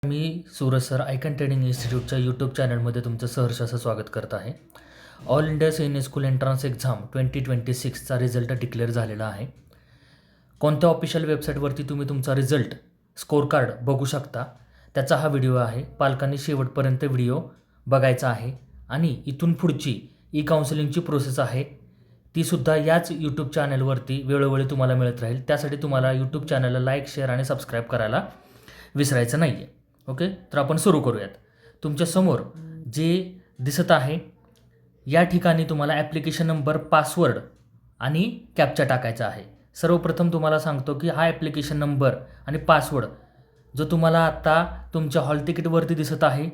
मी Suraj sir icon training इन्स्टिट्यूटच्या YouTube चॅनलमध्ये तुमचं सहर्ष असं स्वागत करत आहे. All India Sainik school entrance exam 2026चा रिझल्ट डिक्लेअर झालेला आहे. कोणत्या ऑफिशियल वेबसाईटवरती तुम्ही तुमचा रिझल्ट स्कोर कार्ड बघू शकता त्याचा हा व्हिडिओ आहे. पालकांनी शेवटपर्यंत व्हिडिओ बघायचा आहे आणि इथून पुढची काउन्सिलिंगची प्रोसेस आहे तीसुद्धा याच यूट्यूब चॅनलवरती वेळोवेळी तुम्हाला मिळत राहील. त्यासाठी तुम्हाला यूट्यूब चॅनलला लाईक, शेअर आणि सबस्क्राईब करायला विसरायचं नाही आहे. ओके, तर आपण सुरू करूयात. तुमच्यासमोर जे दिसत आहे या ठिकाणी तुम्हाला ॲप्लिकेशन नंबर, पासवर्ड आणि कॅप्चा टाकायचा आहे. सर्वप्रथम तुम्हाला सांगतो की हा ॲप्लिकेशन नंबर आणि पासवर्ड जो तुम्हाला आत्ता तुमच्या हॉल तिकीटवरती दिसत आहे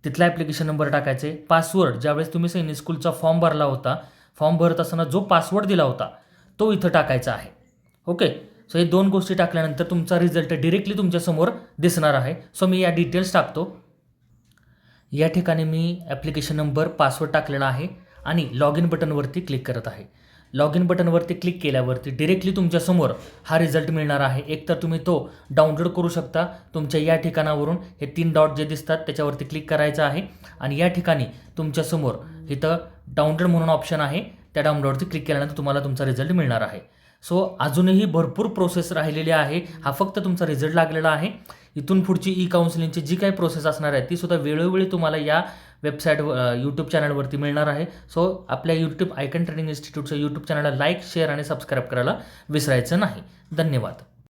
तिथला ॲप्लिकेशन नंबर टाकायचा आहे. पासवर्ड ज्यावेळेस तुम्ही सैनिक स्कूलचा फॉर्म भरला होता, फॉर्म भरत असताना जो पासवर्ड दिला होता तो इथं टाकायचा आहे. ओके, सो हे दोन गोष्टी टाकल्यानंतर तुमचा रिझल्ट डिरेक्टली तुमच्यासमोर दिसणार आहे. सो मी या डिटेल्स टाकतो. या ठिकाणी मी ॲप्लिकेशन नंबर, पासवर्ड टाकलेला आहे आणि लॉग इन बटनवरती क्लिक करत आहे. लॉग इन बटनवरती क्लिक केल्यावरती डिरेक्टली तुमच्यासमोर हा रिझल्ट मिळणार आहे. एकतर तुम्ही तो डाउनलोड करू शकता. तुमच्या या ठिकाणावरून हे 3 डॉट जे दिसतात त्याच्यावरती क्लिक करायचं आहे आणि या ठिकाणी तुमच्यासमोर इथं डाउनलोड म्हणून ऑप्शन आहे. त्या डाउनलोडवरती क्लिक केल्यानंतर तुम्हाला तुमचा रिझल्ट मिळणार आहे. सो अजूनही भरपूर प्रोसेस राहिलेली आहे. हा फक्त तुमचा रिझल्ट लागलेला आहे. इथून पुढची काउन्सिलिंगची जी काही प्रोसेस असणार आहे तीसुद्धा वेळोवेळी तुम्हाला या वेबसाईट यूट्यूब चॅनलवरती मिळणार आहे. सो आपल्या आयकॉन ट्रेनिंग इन्स्टिट्यूटच्या यूट्यूब चॅनलला लाईक, शेअर आणि सबस्क्राईब करायला विसरायचं नाही. धन्यवाद.